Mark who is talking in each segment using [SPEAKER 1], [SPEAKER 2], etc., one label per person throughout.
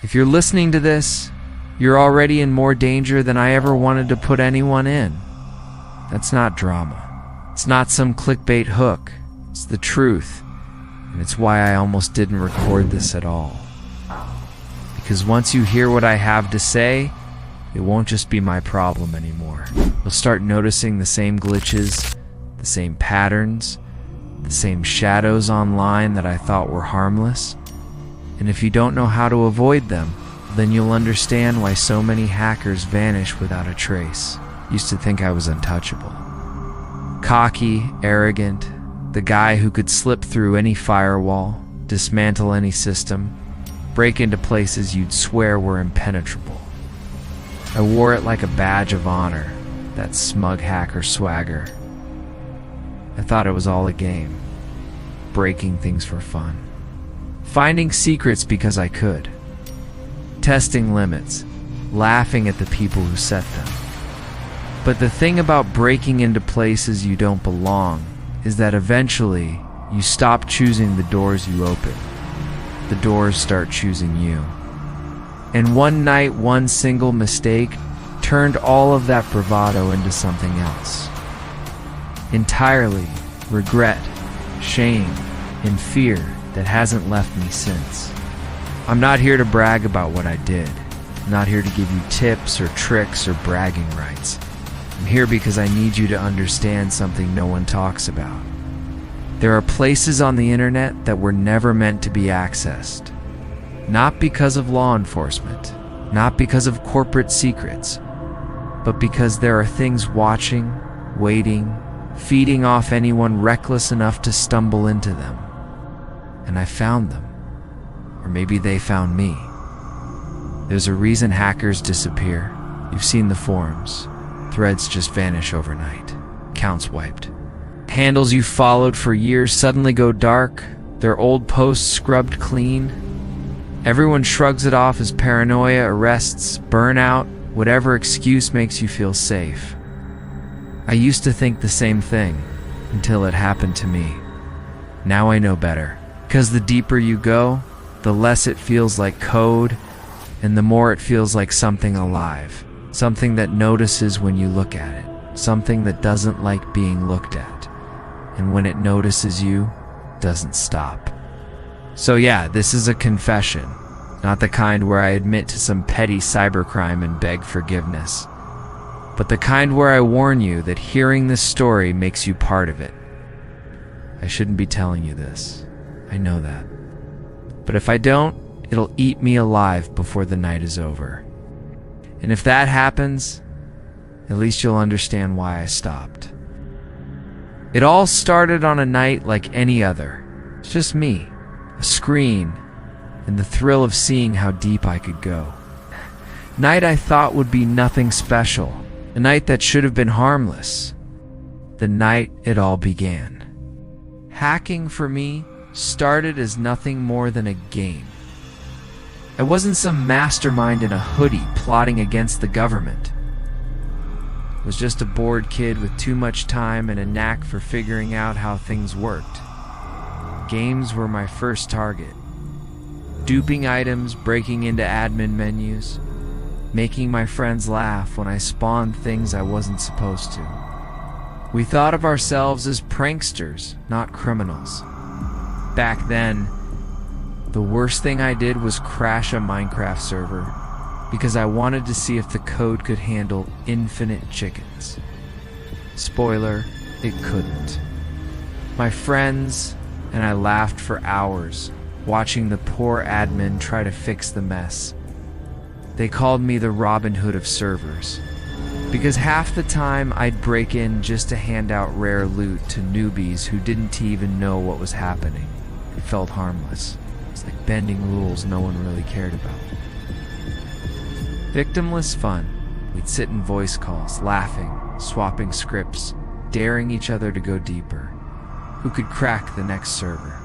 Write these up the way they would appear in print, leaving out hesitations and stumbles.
[SPEAKER 1] If you're listening to this, you're already in more danger than I ever wanted to put anyone in. That's not drama. It's not some clickbait hook. It's the truth. And it's why I almost didn't record this at all. Because once you hear what I have to say, it won't just be my problem anymore. You'll start noticing the same glitches, the same patterns, the same shadows online that I thought were harmless. And if you don't know how to avoid them, then you'll understand why so many hackers vanish without a trace. Used to think I was untouchable. Cocky, arrogant, the guy who could slip through any firewall, dismantle any system, break into places you'd swear were impenetrable. I wore it like a badge of honor, that smug hacker swagger. I thought it was all a game, breaking things for fun, finding secrets because I could, testing limits, laughing at the people who set them. But the thing about breaking into places you don't belong is that eventually you stop choosing the doors you open. The doors start choosing you. And one night, one single mistake turned all of that bravado into something else. Entirely regret, shame, and fear that hasn't left me since. I'm not here to brag about what I did. I'm not here to give you tips or tricks or bragging rights. I'm here because I need you to understand something no one talks about. There are places on the internet that were never meant to be accessed. Not because of law enforcement, not because of corporate secrets, but because there are things watching, waiting, feeding off anyone reckless enough to stumble into them. And I found them. Or maybe they found me. There's a reason hackers disappear. You've seen the forums. Threads just vanish overnight. Accounts wiped. Handles you followed for years suddenly go dark, their old posts scrubbed clean. Everyone shrugs it off as paranoia, arrests, burnout, whatever excuse makes you feel safe. I used to think the same thing, until it happened to me. Now I know better, because the deeper you go, the less it feels like code, and the more it feels like something alive. Something that notices when you look at it. Something that doesn't like being looked at. And when it notices you, doesn't stop. So yeah, this is a confession. Not the kind where I admit to some petty cybercrime and beg forgiveness. But the kind where I warn you that hearing this story makes you part of it. I shouldn't be telling you this. I know that. But if I don't, it'll eat me alive before the night is over. And if that happens, at least you'll understand why I stopped. It all started on a night like any other. It's just me, a screen, and the thrill of seeing how deep I could go. Night I thought would be nothing special. A night that should have been harmless. The night it all began. Hacking for me started as nothing more than a game. I wasn't some mastermind in a hoodie plotting against the government. I was just a bored kid with too much time and a knack for figuring out how things worked. Games were my first target. Duping items, breaking into admin menus, making my friends laugh when I spawned things I wasn't supposed to. We thought of ourselves as pranksters, not criminals. Back then, the worst thing I did was crash a Minecraft server because I wanted to see if the code could handle infinite chickens. Spoiler, it couldn't. My friends and I laughed for hours, watching the poor admin try to fix the mess. They called me the Robin Hood of servers, because half the time I'd break in just to hand out rare loot to newbies who didn't even know what was happening. It felt harmless. It's like bending rules no one really cared about. Victimless fun. We'd sit in voice calls, laughing, swapping scripts, daring each other to go deeper. Who could crack the next server?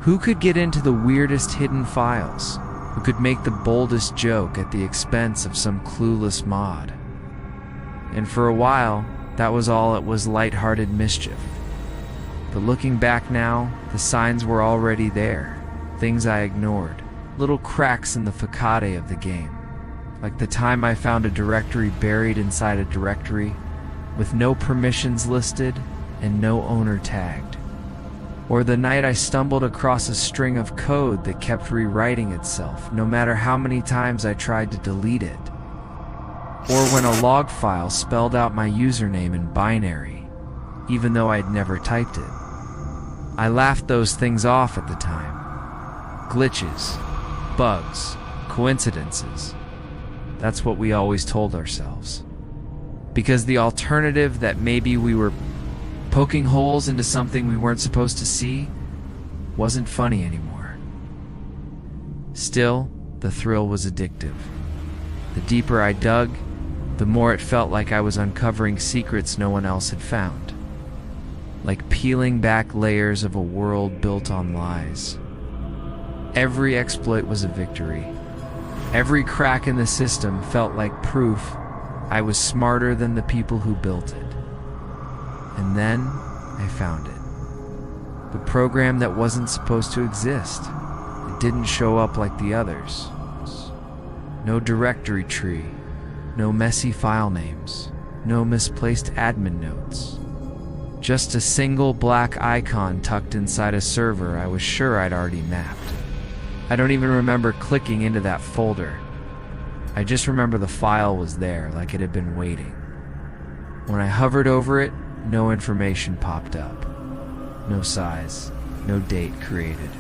[SPEAKER 1] Who could get into the weirdest hidden files? Who could make the boldest joke at the expense of some clueless mod? And for a while, that was all it was, lighthearted mischief. But looking back now, the signs were already there, things I ignored, Little cracks in the facade of the game. Like the time I found a directory buried inside a directory with no permissions listed and no owner tagged. Or the night I stumbled across a string of code that kept rewriting itself, no matter how many times I tried to delete it. Or when a log file spelled out my username in binary, even though I'd never typed it. I laughed those things off at the time. Glitches, bugs, coincidences. That's what we always told ourselves. Because the alternative that maybe we were poking holes into something we weren't supposed to see wasn't funny anymore. Still, the thrill was addictive. The deeper I dug, the more it felt like I was uncovering secrets no one else had found. Like peeling back layers of a world built on lies. Every exploit was a victory. Every crack in the system felt like proof I was smarter than the people who built it. And then I found it. The program that wasn't supposed to exist. It didn't show up like the others. No directory tree, no messy file names, no misplaced admin notes. Just a single black icon tucked inside a server I was sure I'd already mapped. I don't even remember clicking into that folder. I just remember the file was there, like it had been waiting. When I hovered over it, no information popped up. No size, no date created.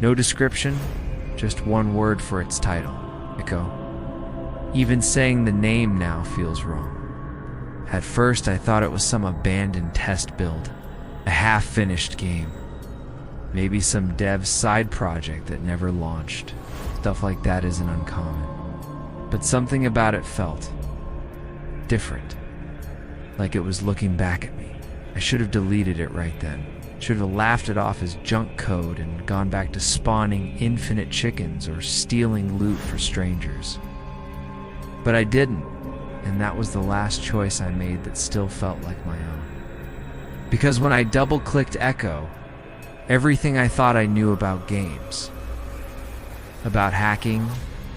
[SPEAKER 1] No description, just one word for its title, Echo. Even saying the name now feels wrong. At first I thought it was some abandoned test build, a half-finished game. Maybe some dev's side project that never launched. Stuff like that isn't uncommon. But something about it felt different. Like it was looking back at me. I should have deleted it right then. Should have laughed it off as junk code and gone back to spawning infinite chickens or stealing loot for strangers. But I didn't, and that was the last choice I made that still felt like my own. Because when I double-clicked Echo, everything I thought I knew about games, about hacking,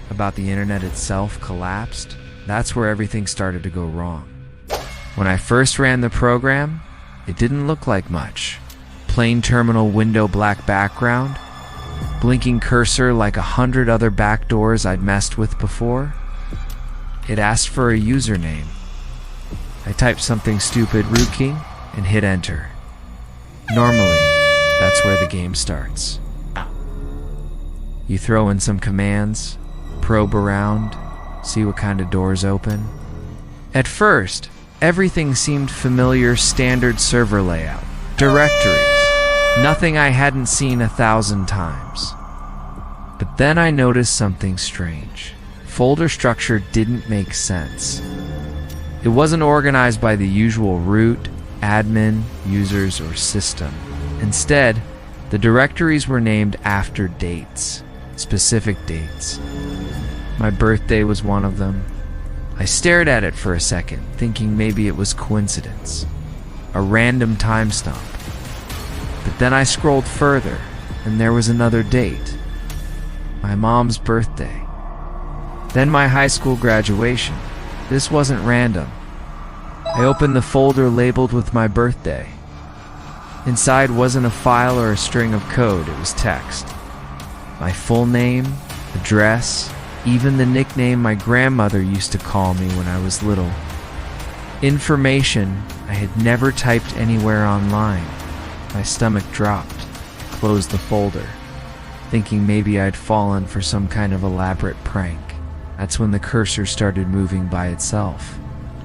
[SPEAKER 1] about the internet itself collapsed. That's where everything started to go wrong. When I first ran the program, it didn't look like much. Plain terminal window black background, blinking cursor like 100 other backdoors I'd messed with before. It asked for a username. I typed something stupid, rootkey, and hit enter. Normally, that's where the game starts. You throw in some commands, probe around, see what kind of doors open. At first, everything seemed familiar, standard server layout. Directories. Nothing I hadn't seen 1,000 times. But then I noticed something strange. Folder structure didn't make sense. It wasn't organized by the usual root, admin, users, or system. Instead, the directories were named after dates, specific dates. My birthday was one of them. I stared at it for a second, thinking maybe it was coincidence, a random time stamp. But then I scrolled further, and there was another date. My mom's birthday. Then my high school graduation. This wasn't random. I opened the folder labeled with my birthday. Inside wasn't a file or a string of code, it was text. My full name, address, even the nickname my grandmother used to call me when I was little. Information I had never typed anywhere online. My stomach dropped. I closed the folder, thinking maybe I'd fallen for some kind of elaborate prank. That's when the cursor started moving by itself.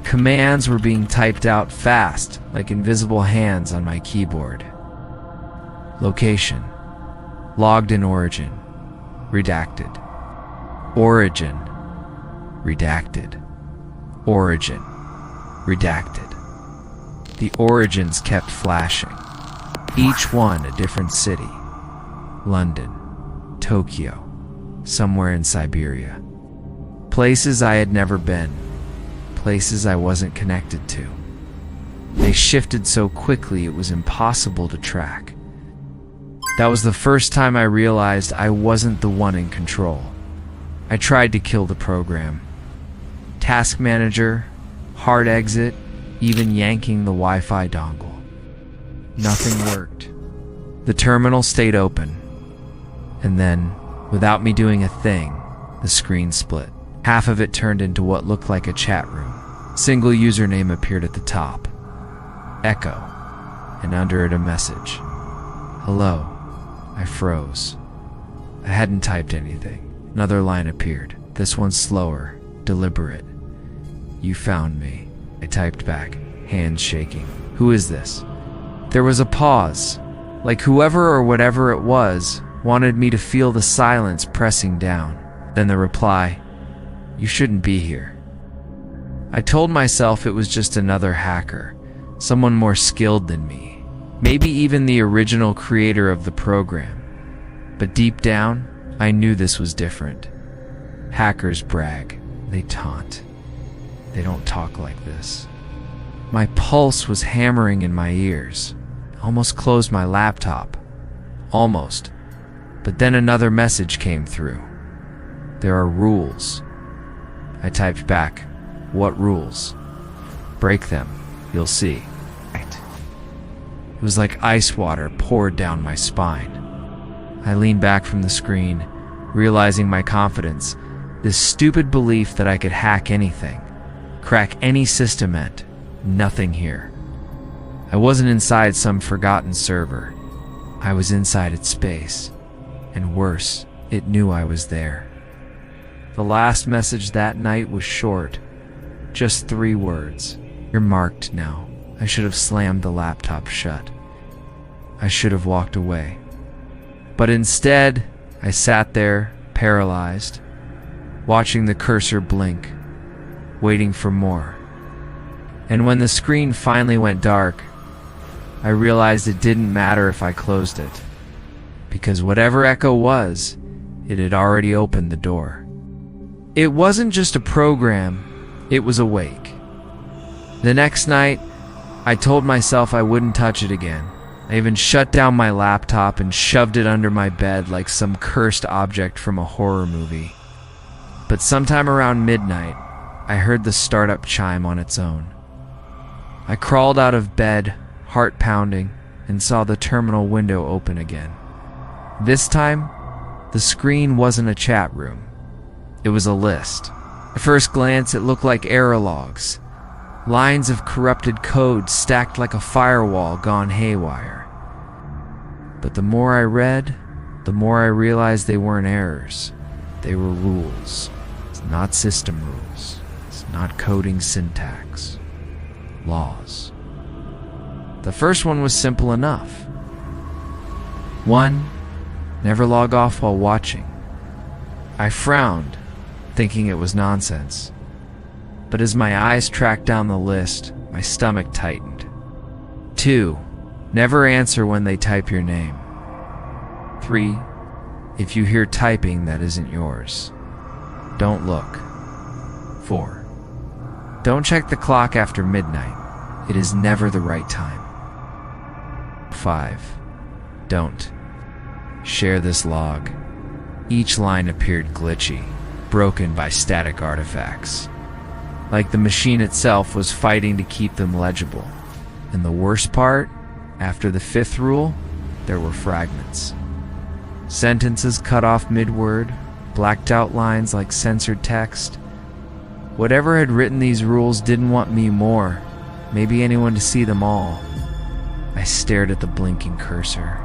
[SPEAKER 1] Commands were being typed out fast, like invisible hands on my keyboard. Location. Logged in origin. Redacted. Origin. Redacted. Origin. Redacted. The origins kept flashing. Each one a different city. London. Tokyo. Somewhere in Siberia. Places I had never been. Places I wasn't connected to. They shifted so quickly it was impossible to track. That was the first time I realized I wasn't the one in control. I tried to kill the program. Task manager, hard exit, even yanking the Wi-Fi dongle. Nothing worked. The terminal stayed open. And then, without me doing a thing, the screen split. Half of it turned into what looked like a chat room. Single username appeared at the top. Echo. And under it a message. Hello. I froze. I hadn't typed anything. Another line appeared. This one slower, deliberate. You found me. I typed back, hands shaking. Who is this? There was a pause, like whoever or whatever it was wanted me to feel the silence pressing down. Then the reply, you shouldn't be here. I told myself it was just another hacker, someone more skilled than me, maybe even the original creator of the program. But deep down, I knew this was different. Hackers brag, they taunt. They don't talk like this. My pulse was hammering in my ears. I almost closed my laptop. Almost. But then another message came through. There are rules. I typed back, what rules? Break them, you'll see. It was like ice water poured down my spine. I leaned back from the screen, realizing my confidence, this stupid belief that I could hack anything, crack any system meant nothing here. I wasn't inside some forgotten server. I was inside its space. And worse, it knew I was there. The last message that night was short. Just 3 words. You're marked now. I should have slammed the laptop shut. I should have walked away. But instead, I sat there, paralyzed, watching the cursor blink, waiting for more. And when the screen finally went dark, I realized it didn't matter if I closed it, because whatever Echo was, it had already opened the door. It wasn't just a program, it was awake. The next night, I told myself I wouldn't touch it again. I even shut down my laptop and shoved it under my bed like some cursed object from a horror movie. But sometime around midnight, I heard the startup chime on its own. I crawled out of bed, heart pounding, and saw the terminal window open again. This time, the screen wasn't a chat room. It was a list. At first glance, it looked like error logs. Lines of corrupted code stacked like a firewall gone haywire. But the more I read, the more I realized they weren't errors. They were rules. It's not system rules. It's not coding syntax. Laws. The first one was simple enough. 1. Never log off while watching. I frowned, thinking it was nonsense. But as my eyes tracked down the list, my stomach tightened. 2. Never answer when they type your name. 3. If you hear typing that isn't yours, don't look. 4. Don't check the clock after midnight. It is never the right time. 5. Don't share this log. Each line appeared glitchy, broken by static artifacts. Like the machine itself was fighting to keep them legible. And the worst part, after the 5th rule, there were fragments. Sentences cut off mid-word, blacked out lines like censored text. Whatever had written these rules didn't want me more, maybe anyone to see them all. I stared at the blinking cursor,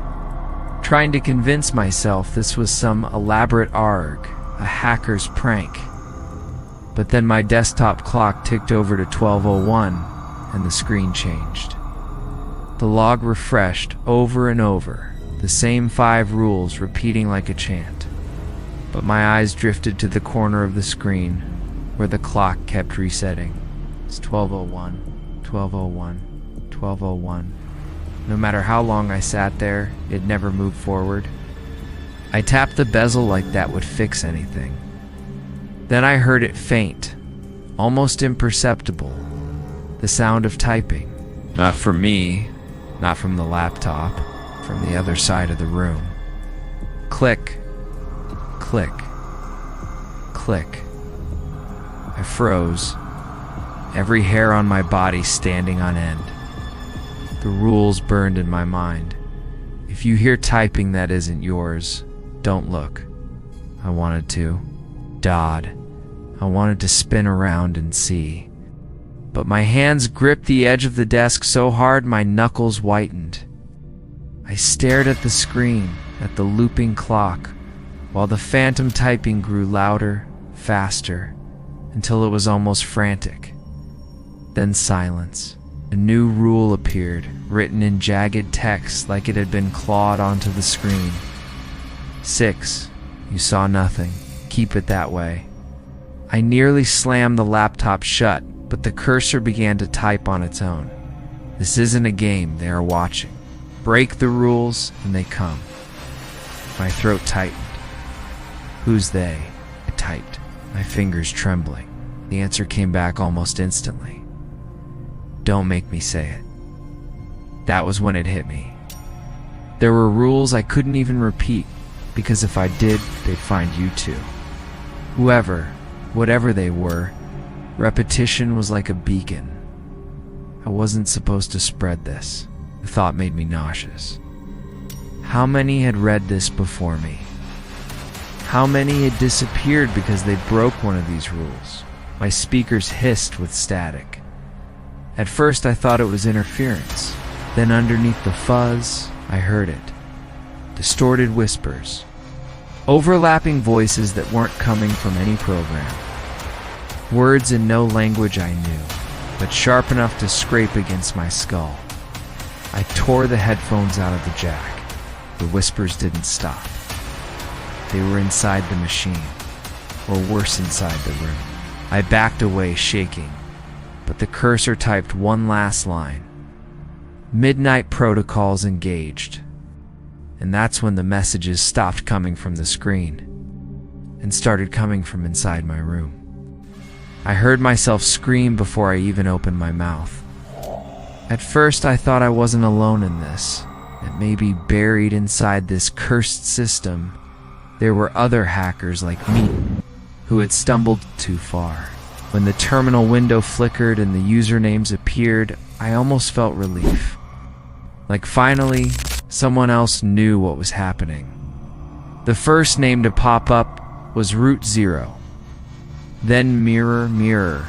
[SPEAKER 1] trying to convince myself this was some elaborate ARG, a hacker's prank. But then my desktop clock ticked over to 12:01, and the screen changed. The log refreshed over and over, the same 5 rules repeating like a chant. But my eyes drifted to the corner of the screen, where the clock kept resetting. It's 12:01, 12:01, 12:01. No matter how long I sat there, it never moved forward. I tapped the bezel like that would fix anything. Then I heard it faint, almost imperceptible. The sound of typing. Not from me, not from the laptop, from the other side of the room. Click, click, click. I froze, every hair on my body standing on end. The rules burned in my mind. If you hear typing that isn't yours, don't look. I wanted to. Dodd. I wanted to spin around and see. But my hands gripped the edge of the desk so hard my knuckles whitened. I stared at the screen, at the looping clock, while the phantom typing grew louder, faster, until it was almost frantic. Then silence. A new rule appeared, written in jagged text like it had been clawed onto the screen. 6. You saw nothing. Keep it that way. I nearly slammed the laptop shut, but the cursor began to type on its own. This isn't a game, they are watching. Break the rules, and they come. My throat tightened. Who's they? I typed, my fingers trembling. The answer came back almost instantly. Don't make me say it. That was when it hit me. There were rules I couldn't even repeat, because if I did, they'd find you too. Whoever, whatever they were, repetition was like a beacon. I wasn't supposed to spread this. The thought made me nauseous. How many had read this before me? How many had disappeared because they broke one of these rules? My speakers hissed with static. At first I thought it was interference. Then underneath the fuzz, I heard it. Distorted whispers. Overlapping voices that weren't coming from any program. Words in no language I knew, but sharp enough to scrape against my skull. I tore the headphones out of the jack. The whispers didn't stop. They were inside the machine, or worse, inside the room. I backed away, shaking, but the cursor typed one last line. Midnight protocols engaged. And that's when the messages stopped coming from the screen and started coming from inside my room. I heard myself scream before I even opened my mouth. At first I thought I wasn't alone in this, that maybe buried inside this cursed system there were other hackers like me who had stumbled too far. When the terminal window flickered and the usernames appeared, I almost felt relief. Like finally, someone else knew what was happening. The first name to pop up was Root 0. Then Mirror Mirror.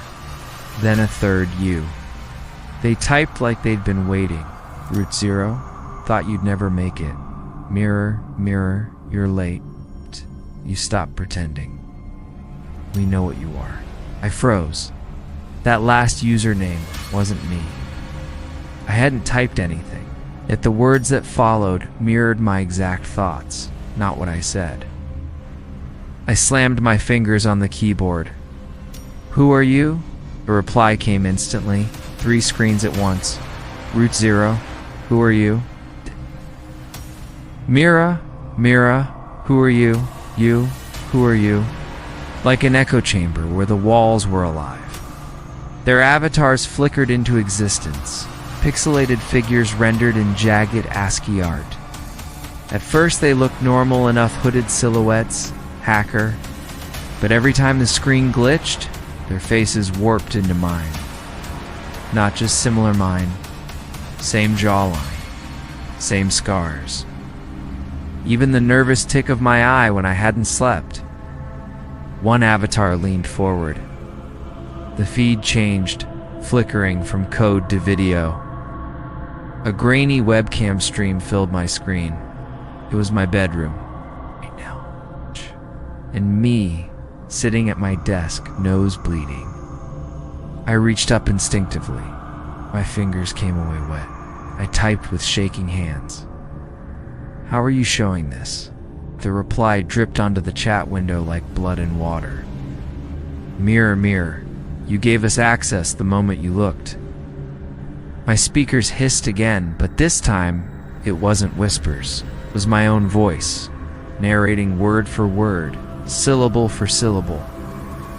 [SPEAKER 1] Then a third U. They typed like they'd been waiting. Root 0, thought you'd never make it. Mirror, mirror, you're late. You stop pretending. We know what you are. I froze. That last username wasn't me. I hadn't typed anything, yet the words that followed mirrored my exact thoughts, not what I said. I slammed my fingers on the keyboard. Who are you? A reply came instantly, 3 screens at once. Root 0, who are you? Mira, Mira, who are you? You, who are you? Like an echo chamber where the walls were alive. Their avatars flickered into existence, pixelated figures rendered in jagged ASCII art. At first they looked normal enough, hooded silhouettes, hacker, but every time the screen glitched, their faces warped into mine. Not just similar mine, same jawline, same scars. Even the nervous tick of my eye when I hadn't slept. One avatar leaned forward. The feed changed, flickering from code to video. A grainy webcam stream filled my screen. It was my bedroom. Right now. And me, sitting at my desk, nose bleeding. I reached up instinctively. My fingers came away wet. I typed with shaking hands. How are you showing this? The reply dripped onto the chat window like blood and water. Mirror, mirror, you gave us access the moment you looked. My speakers hissed again, but this time it wasn't whispers. It was my own voice, narrating word for word, syllable for syllable.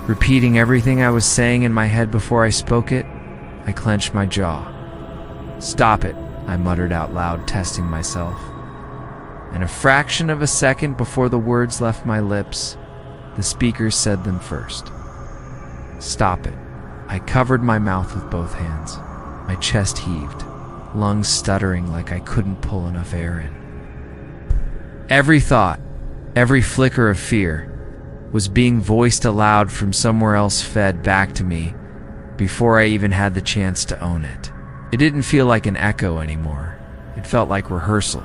[SPEAKER 1] Repeating everything I was saying in my head before I spoke it, I clenched my jaw. Stop it, I muttered out loud, testing myself. and a fraction of a second before the words left my lips, the speakers said them first. "Stop it." I covered my mouth with both hands. My chest heaved, lungs stuttering like I couldn't pull enough air in. Every thought, every flicker of fear, was being voiced aloud from somewhere else, fed back to me before I even had the chance to own it. It didn't feel like an echo anymore. It felt like rehearsal.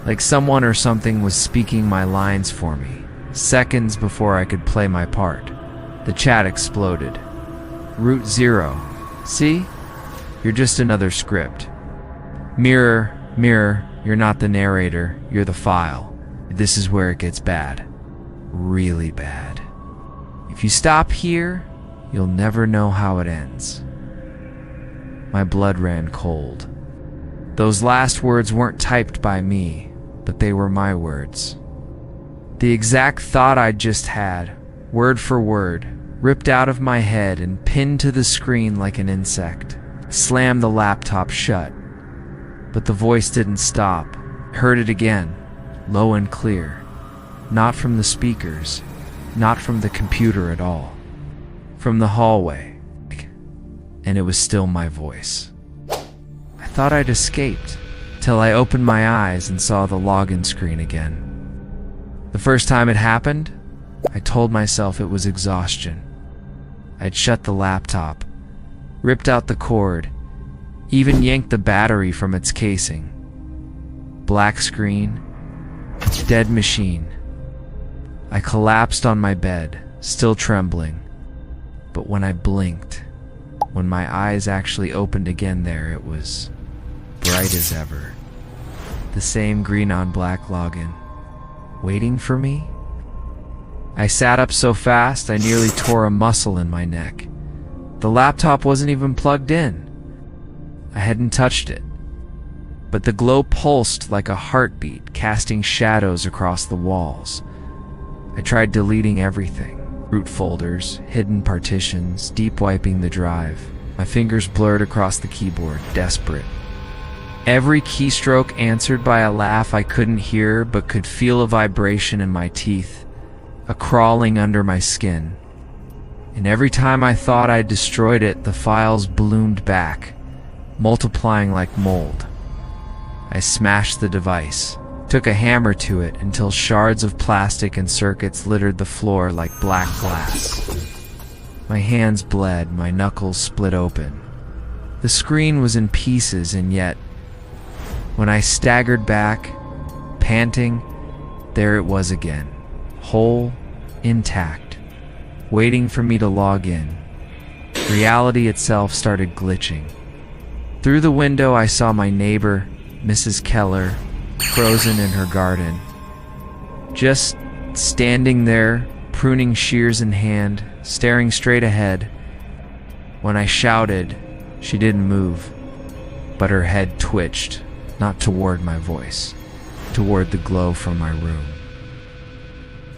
[SPEAKER 1] Like someone or something was speaking my lines for me, seconds before I could play my part. The chat exploded. Route 0. See? You're just another script. Mirror, mirror, you're not the narrator, you're the file. This is where it gets bad. Really bad. If you stop here, you'll never know how it ends. My blood ran cold. Those last words weren't typed by me, but they were my words. The exact thought I'd just had, word for word, ripped out of my head and pinned to the screen like an insect. Slammed the laptop shut. But the voice didn't stop. I heard it again, low and clear. Not from the speakers, not from the computer at all. From the hallway. And it was still my voice. I thought I'd escaped, till I opened my eyes and saw the login screen again. The first time it happened, I told myself it was exhaustion. I'd shut the laptop, ripped out the cord, even yanked the battery from its casing. Black screen, dead machine. I collapsed on my bed, still trembling. But when I blinked, when my eyes actually opened again there, it was bright as ever. The same green on black login, waiting for me. I sat up so fast I nearly tore a muscle in my neck. The laptop wasn't even plugged in. I hadn't touched it. But the glow pulsed like a heartbeat, casting shadows across the walls. I tried deleting everything. Root folders, hidden partitions, deep wiping the drive. My fingers blurred across the keyboard, desperate. Every keystroke answered by a laugh I couldn't hear but could feel a vibration in my teeth, a crawling under my skin. And every time I thought I'd destroyed it, the files bloomed back, multiplying like mold. I smashed the device, took a hammer to it until shards of plastic and circuits littered the floor like black glass. My hands bled, my knuckles split open. The screen was in pieces, and yet, when I staggered back, panting, there it was again, whole, intact, waiting for me to log in. Reality itself started glitching. Through the window I saw my neighbor, Mrs. Keller, frozen in her garden. Just standing there, pruning shears in hand, staring straight ahead. When I shouted, she didn't move, but her head twitched, not toward my voice, toward the glow from my room.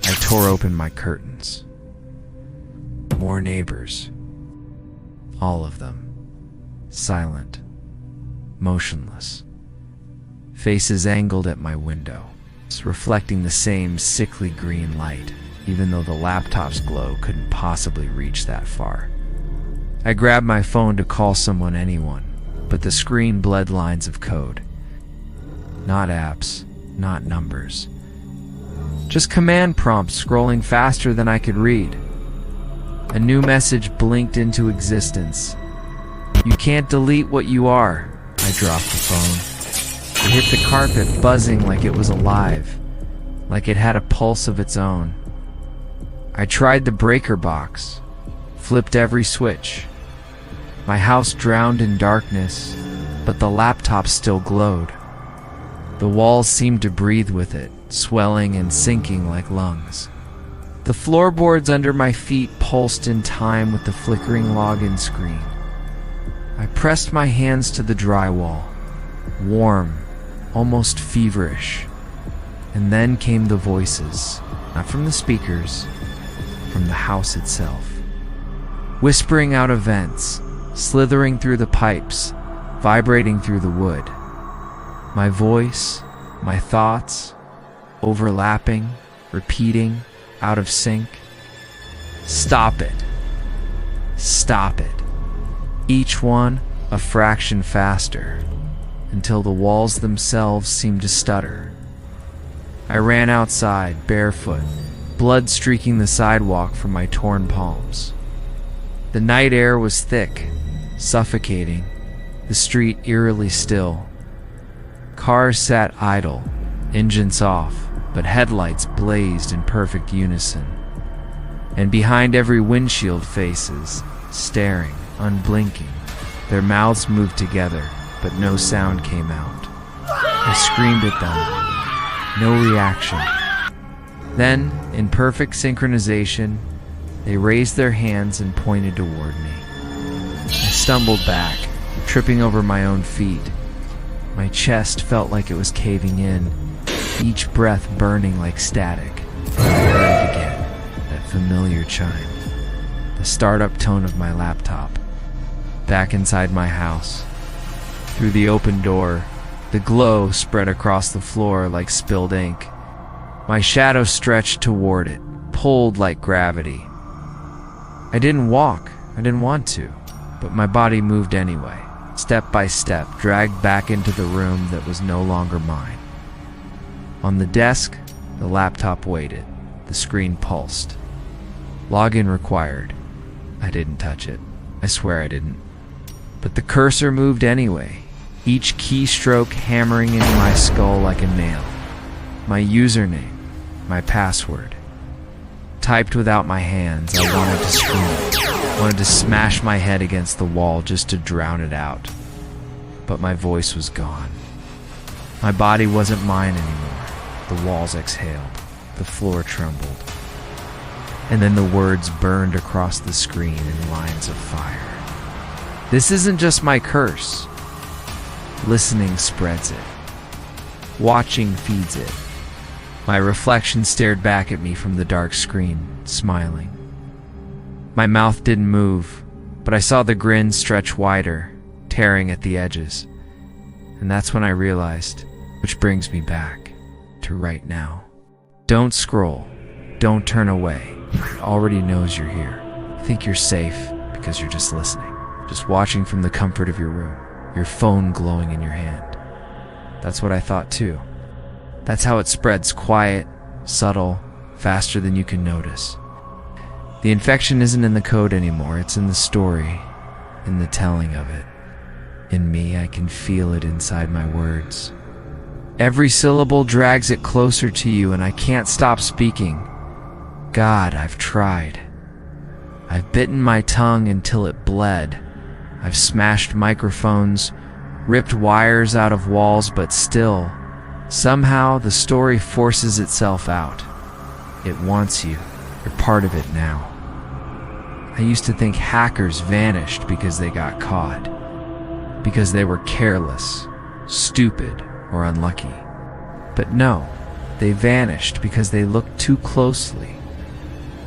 [SPEAKER 1] I tore open my curtains. More neighbors. All of them. Silent. Motionless. Faces angled at my window, reflecting the same sickly green light, even though the laptop's glow couldn't possibly reach that far. I grabbed my phone to call someone, anyone, but the screen bled lines of code. Not apps, not numbers. Just command prompts scrolling faster than I could read. A new message blinked into existence. "You can't delete what you are." I dropped the phone. It hit the carpet, buzzing like it was alive, like it had a pulse of its own. I tried the breaker box, flipped every switch. My house drowned in darkness, but the laptop still glowed. The walls seemed to breathe with it, swelling and sinking like lungs. The floorboards under my feet pulsed in time with the flickering login screen. I pressed my hands to the drywall, warm, almost feverish. And then came the voices, not from the speakers, from the house itself. Whispering out of vents, slithering through the pipes, vibrating through the wood. My voice, My thoughts, overlapping, repeating, out of sync. Stop it. Stop it. Each one a fraction faster, until the walls themselves seemed to stutter. I ran outside, barefoot, blood streaking the sidewalk from my torn palms. The night air was thick, suffocating, the street eerily still. Cars sat idle, engines off, but headlights blazed in perfect unison. And behind every windshield faces, staring, unblinking. Their mouths moved together, but no sound came out. I screamed at them. No reaction. Then, in perfect synchronization, they raised their hands and pointed toward me. I stumbled back, tripping over my own feet. My chest felt like it was caving in, each breath burning like static. I heard it again, that familiar chime, the startup tone of my laptop. Back inside my house, through the open door, the glow spread across the floor like spilled ink. My shadow stretched toward it, pulled like gravity. I didn't walk, I didn't want to, but my body moved anyway, step by step, dragged back into the room that was no longer mine. On the desk, the laptop waited, the screen pulsed. Login required. I didn't touch it. I swear I didn't. But the cursor moved anyway, each keystroke hammering into my skull like a nail. My username, my password. Typed without my hands, I wanted to scream, wanted to smash my head against the wall just to drown it out. But my voice was gone. My body wasn't mine anymore. The walls exhaled, the floor trembled. And then the words burned across the screen in lines of fire. This isn't just my curse. Listening spreads it. Watching feeds it. My reflection stared back at me from the dark screen, smiling. My mouth didn't move, but I saw the grin stretch wider, tearing at the edges. And that's when I realized, which brings me back to right now. Don't scroll. Don't turn away. It already knows you're here. Think you're safe because you're just listening. Just watching from the comfort of your room, your phone glowing in your hand. That's what I thought too. That's how it spreads, quiet, subtle, faster than you can notice. The infection isn't in the code anymore, it's in the story, in the telling of it. In me, I can feel it inside my words. Every syllable drags it closer to you, and I can't stop speaking. God, I've tried. I've bitten my tongue until it bled. I've smashed microphones, ripped wires out of walls, but still, somehow the story forces itself out. It wants you. You're part of it now. I used to think hackers vanished because they got caught, because they were careless, stupid, or unlucky. But no, they vanished because they looked too closely.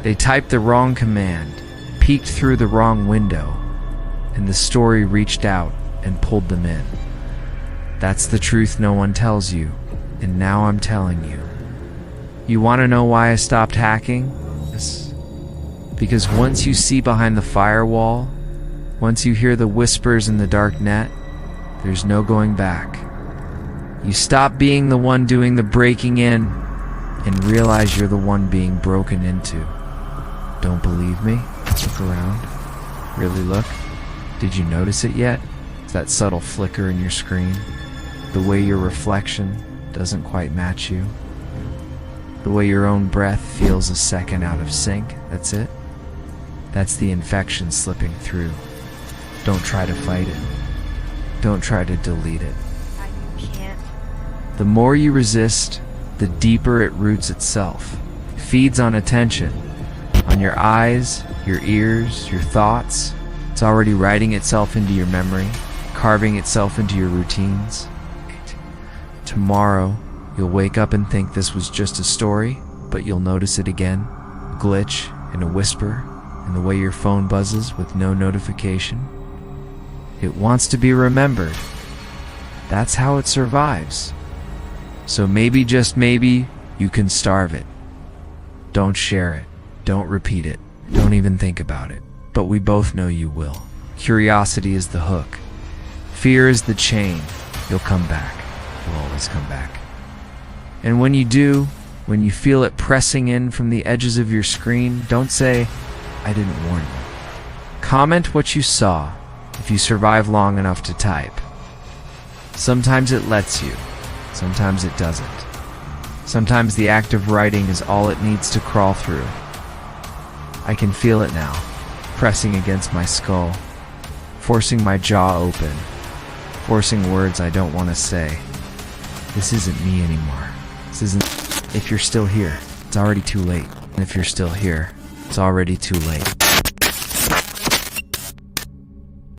[SPEAKER 1] They typed the wrong command, peeked through the wrong window, and the story reached out and pulled them in. That's the truth no one tells you, and now I'm telling you. You want to know why I stopped hacking? Yes. Because once you see behind the firewall, once you hear the whispers in the dark net, there's no going back. You stop being the one doing the breaking in and realize you're the one being broken into. Don't believe me? Look around. Really look? Did you notice it yet? It's that subtle flicker in your screen. The way your reflection doesn't quite match you. The way your own breath feels a second out of sync. That's it. That's the infection slipping through. Don't try to fight it. Don't try to delete it.
[SPEAKER 2] You can't.
[SPEAKER 1] The more you resist, the deeper it roots itself. It feeds on attention. On your eyes, your ears, your thoughts. It's already writing itself into your memory, carving itself into your routines. Tomorrow, you'll wake up and think this was just a story, but you'll notice it again. A glitch and a whisper, and the way your phone buzzes with no notification. It wants to be remembered. That's how it survives. So maybe, just maybe, you can starve it. Don't share it. Don't repeat it. Don't even think about it. But we both know you will. Curiosity is the hook. Fear is the chain. You'll come back. You'll always come back. And when you do, when you feel it pressing in from the edges of your screen, don't say, "I didn't warn you." Comment what you saw if you survive long enough to type. Sometimes it lets you. Sometimes it doesn't. Sometimes the act of writing is all it needs to crawl through. I can feel it now, pressing against my skull, forcing my jaw open, forcing words I don't want to say. This isn't me anymore. This isn't... If you're still here, it's already too late. And if you're still here, it's already too late.